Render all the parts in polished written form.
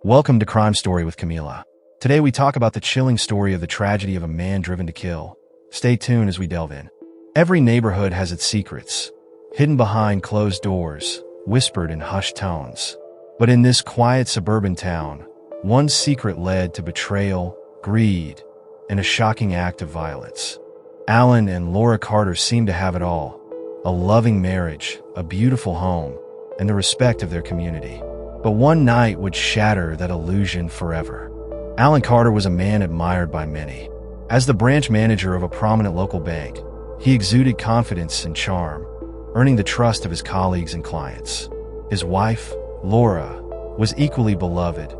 Welcome to Crime Story with Camila. Today we talk about the chilling story of the tragedy of a man driven to kill. Stay tuned as we delve in. Every neighborhood has its secrets, hidden behind closed doors, whispered in hushed tones. But in this quiet suburban town, one secret led to betrayal, greed, and a shocking act of violence. Alan and Laura Carter seemed to have it all: a loving marriage, a beautiful home, and the respect of their community. But one night would shatter that illusion forever. Alan Carter was a man admired by many. As the branch manager of a prominent local bank, he exuded confidence and charm, earning the trust of his colleagues and clients. His wife, Laura, was equally beloved,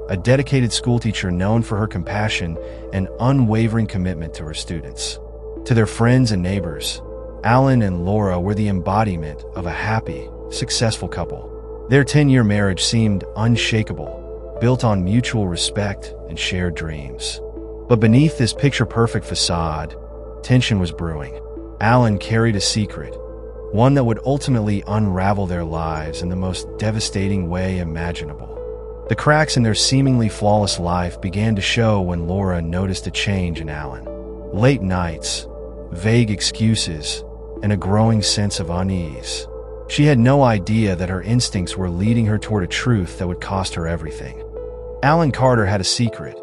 a dedicated schoolteacher known for her compassion and unwavering commitment to her students. To their friends and neighbors, Alan and Laura were the embodiment of a happy, successful couple. Their 10-year marriage seemed unshakable, built on mutual respect and shared dreams. But beneath this picture-perfect facade, tension was brewing. Alan carried a secret, one that would ultimately unravel their lives in the most devastating way imaginable. The cracks in their seemingly flawless life began to show when Laura noticed a change in Alan. Late nights, vague excuses, and a growing sense of unease. She had no idea that her instincts were leading her toward a truth that would cost her everything. Alan Carter had a secret,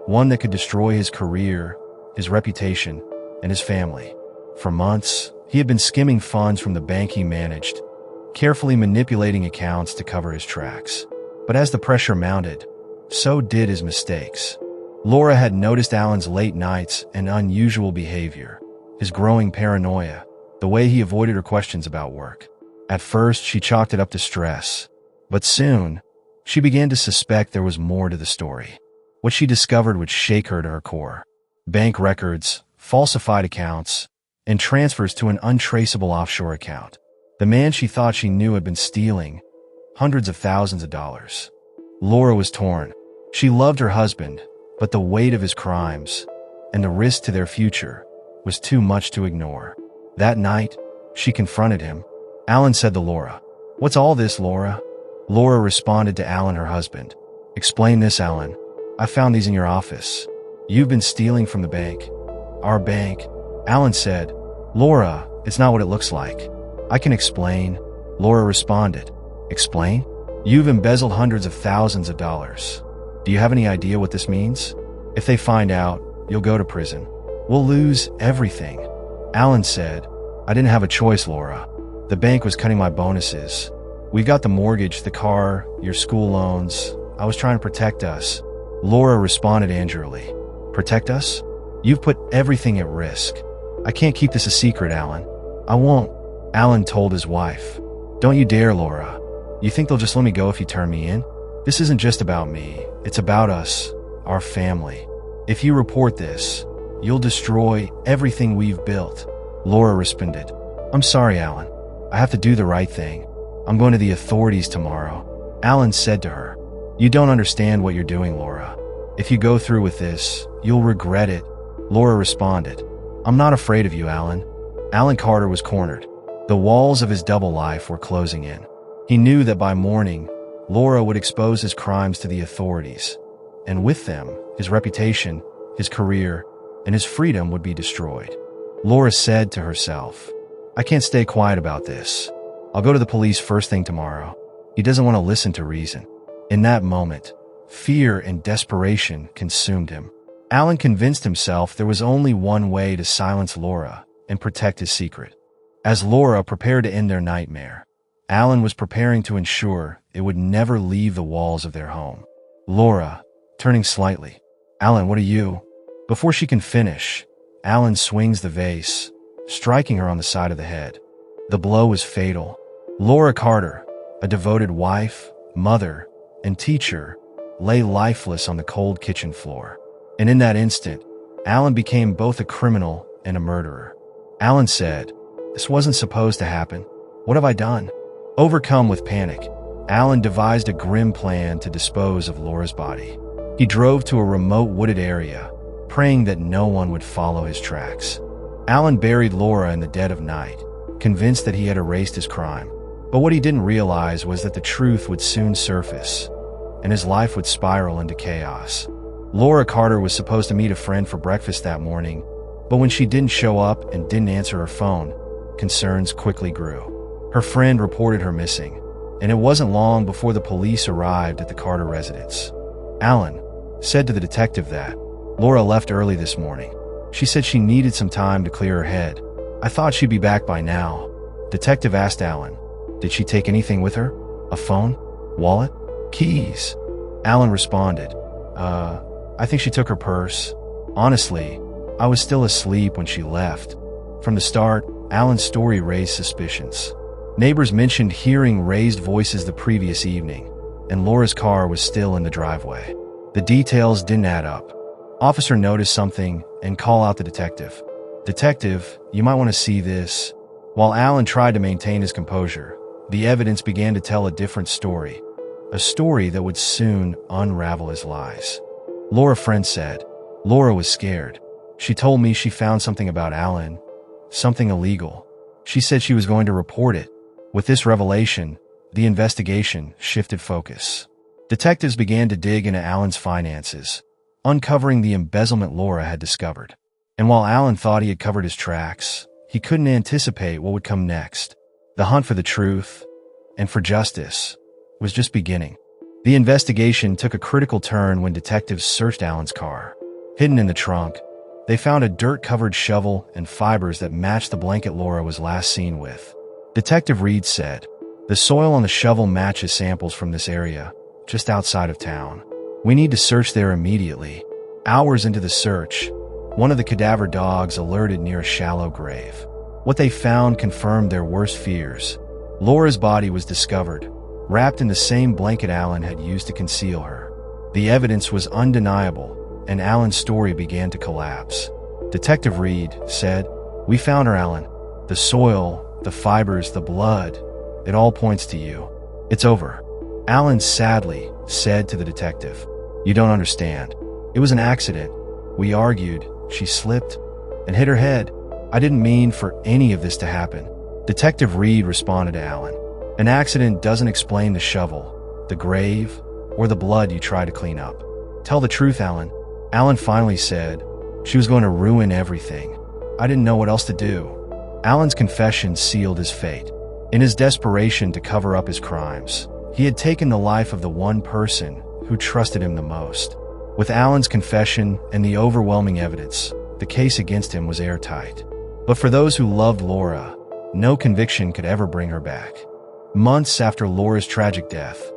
one that could destroy his career, his reputation, and his family. For months, he had been skimming funds from the bank he managed, carefully manipulating accounts to cover his tracks. But as the pressure mounted, so did his mistakes. Laura had noticed Alan's late nights and unusual behavior, his growing paranoia, the way he avoided her questions about work. At first, she chalked it up to stress, but soon, she began to suspect there was more to the story. What she discovered would shake her to her core. Bank records, falsified accounts, and transfers to an untraceable offshore account. The man she thought she knew had been stealing hundreds of thousands of dollars. Laura was torn. She loved her husband, but the weight of his crimes and the risk to their future was too much to ignore. That night, she confronted him. Alan said to Laura, "What's all this, Laura?" Laura responded to Alan, her husband. "Explain this, Alan. I found these in your office. You've been stealing from the bank." "Our bank?" Alan said. "Laura, it's not what it looks like." "I can explain," Laura responded. "Explain?" "You've embezzled hundreds of thousands of dollars. Do you have any idea what this means? If they find out, you'll go to prison. We'll lose everything." Alan said, "I didn't have a choice, Laura. The bank was cutting my bonuses. We got the mortgage, the car, your school loans. I was trying to protect us." Laura responded angrily. "Protect us? You've put everything at risk. I can't keep this a secret, Alan." "I won't," Alan told his wife. "Don't you dare, Laura. You think they'll just let me go if you turn me in? This isn't just about me. It's about us, our family. If you report this, you'll destroy everything we've built." Laura responded, "I'm sorry, Alan. I have to do the right thing. I'm going to the authorities tomorrow." Alan said to her, "You don't understand what you're doing, Laura. If you go through with this, you'll regret it." Laura responded, "I'm not afraid of you, Alan." Alan Carter was cornered. The walls of his double life were closing in. He knew that by morning, Laura would expose his crimes to the authorities, and with them, his reputation, his career, and his freedom would be destroyed. Laura said to herself, "I can't stay quiet about this. I'll go to the police first thing tomorrow." He doesn't want to listen to reason. In that moment, fear and desperation consumed him. Alan convinced himself there was only one way to silence Laura and protect his secret. As Laura prepared to end their nightmare, Alan was preparing to ensure it would never leave the walls of their home. Laura, turning slightly, "Alan, what are you?" Before she can finish, Alan swings the vase, striking her on the side of the head. The blow was fatal. Laura Carter, a devoted wife, mother, and teacher, lay lifeless on the cold kitchen floor. And in that instant, Alan became both a criminal and a murderer. Alan said, "This wasn't supposed to happen. What have I done?" Overcome with panic, Alan devised a grim plan to dispose of Laura's body. He drove to a remote wooded area, praying that no one would follow his tracks. Alan buried Laura in the dead of night, convinced that he had erased his crime. But what he didn't realize was that the truth would soon surface. and his life would spiral into chaos. Laura Carter was supposed to meet a friend for breakfast that morning, but when she didn't show up and didn't answer her phone, concerns quickly grew. Her friend reported her missing, and it wasn't long before the police arrived at the Carter residence. Alan said to the detective that Laura left early this morning. She said she needed some time to clear her head. I thought she'd be back by now. Detective asked Alan, did she take anything with her? A phone? Wallet? Keys? Alan responded, I think she took her purse. Honestly, I was still asleep when she left. From the start, Alan's story raised suspicions. Neighbors mentioned hearing raised voices the previous evening, and Laura's car was still in the driveway. The details didn't add up. Officer noticed something and called out the detective. Detective, you might want to see this. While Alan tried to maintain his composure, the evidence began to tell a different story. A story that would soon unravel his lies. Laura's friend said, Laura was scared. She told me she found something about Alan, something illegal. She said she was going to report it. With this revelation, the investigation shifted focus. Detectives began to dig into Alan's finances, uncovering the embezzlement Laura had discovered. And while Alan thought he had covered his tracks, he couldn't anticipate what would come next. The hunt for the truth and for justice was just beginning. The investigation took a critical turn when detectives searched Alan's car. Hidden in the trunk, they found a dirt-covered shovel and fibers that matched the blanket Laura was last seen with. Detective Reed said, the soil on the shovel matches samples from this area, just outside of town. We need to search there immediately. Hours into the search, one of the cadaver dogs alerted near a shallow grave. What they found confirmed their worst fears. Laura's body was discovered, wrapped in the same blanket Alan had used to conceal her. The evidence was undeniable, and Alan's story began to collapse. Detective Reed said, we found her, Alan. The soil, the fibers, the blood, it all points to you. It's over. Alan sadly said to the detective, you don't understand. It was an accident. We argued, she slipped and hit her head. I didn't mean for any of this to happen. Detective Reed responded to Alan, an accident doesn't explain the shovel, the grave, or the blood you try to clean up. Tell the truth, Alan. Alan finally said, she was going to ruin everything. I didn't know what else to do. Alan's confession sealed his fate. In his desperation to cover up his crimes, he had taken the life of the one person who trusted him the most. With Alan's confession and the overwhelming evidence, the case against him was airtight. But for those who loved Laura, no conviction could ever bring her back. Months after Laura's tragic death,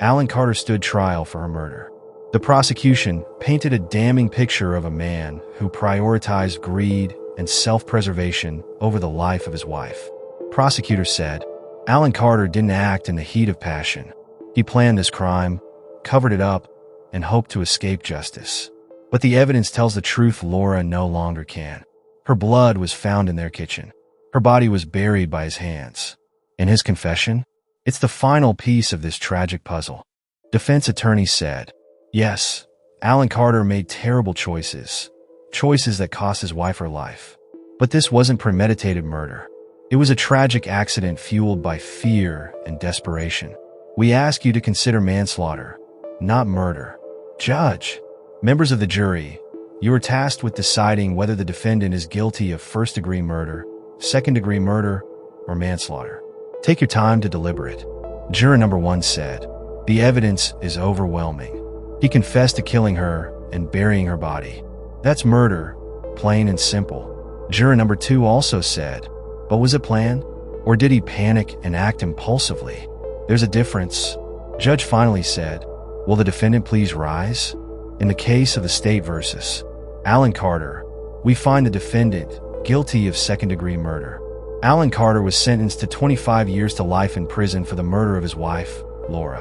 Alan Carter stood trial for her murder. The prosecution painted a damning picture of a man who prioritized greed and self-preservation over the life of his wife. Prosecutors said, Alan Carter didn't act in the heat of passion. He planned this crime, covered it up, and hoped to escape justice. But the evidence tells the truth Laura no longer can. Her blood was found in their kitchen. Her body was buried by his hands. And his confession? It's the final piece of this tragic puzzle. Defense attorneys said, yes, Alan Carter made terrible choices that cost his wife her life. But this wasn't premeditated murder. It was a tragic accident fueled by fear and desperation. We ask you to consider manslaughter, not murder. Judge, members of the jury, you are tasked with deciding whether the defendant is guilty of first-degree murder, second-degree murder, or manslaughter. Take your time to deliberate. Juror number 1 said, the evidence is overwhelming. He confessed to killing her and burying her body. That's murder, plain and simple. Juror number 2 also said, but was it planned? Or did he panic and act impulsively? There's a difference. Judge finally said, will the defendant please rise? In the case of the state versus Alan Carter, we find the defendant guilty of second-degree murder. Alan Carter was sentenced to 25 years to life in prison for the murder of his wife, Laura.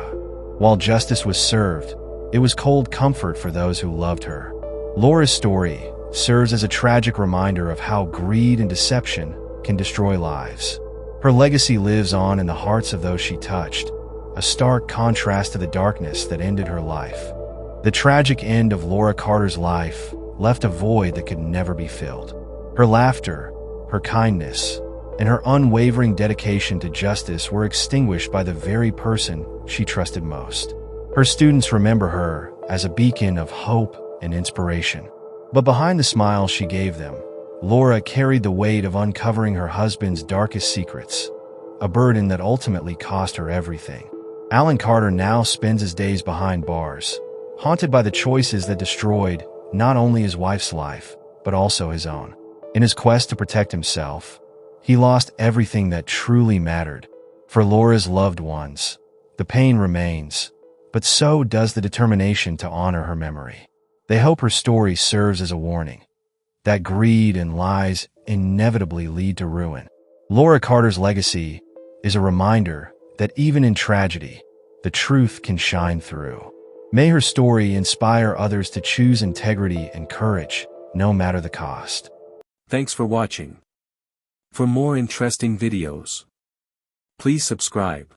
While justice was served, it was cold comfort for those who loved her. Laura's story serves as a tragic reminder of how greed and deception can destroy lives. Her legacy lives on in the hearts of those she touched, a stark contrast to the darkness that ended her life. The tragic end of Laura Carter's life left a void that could never be filled. Her laughter, her kindness, and her unwavering dedication to justice were extinguished by the very person she trusted most. Her students remember her as a beacon of hope and inspiration. But behind the smile she gave them, Laura carried the weight of uncovering her husband's darkest secrets, a burden that ultimately cost her everything. Alan Carter now spends his days behind bars, haunted by the choices that destroyed not only his wife's life, but also his own. In his quest to protect himself, he lost everything that truly mattered. For Laura's loved ones, the pain remains, but so does the determination to honor her memory. They hope her story serves as a warning that greed and lies inevitably lead to ruin. Laura Carter's legacy is a reminder that even in tragedy, the truth can shine through. May her story inspire others to choose integrity and courage, no matter the cost. Thanks for watching. For more interesting videos, please subscribe.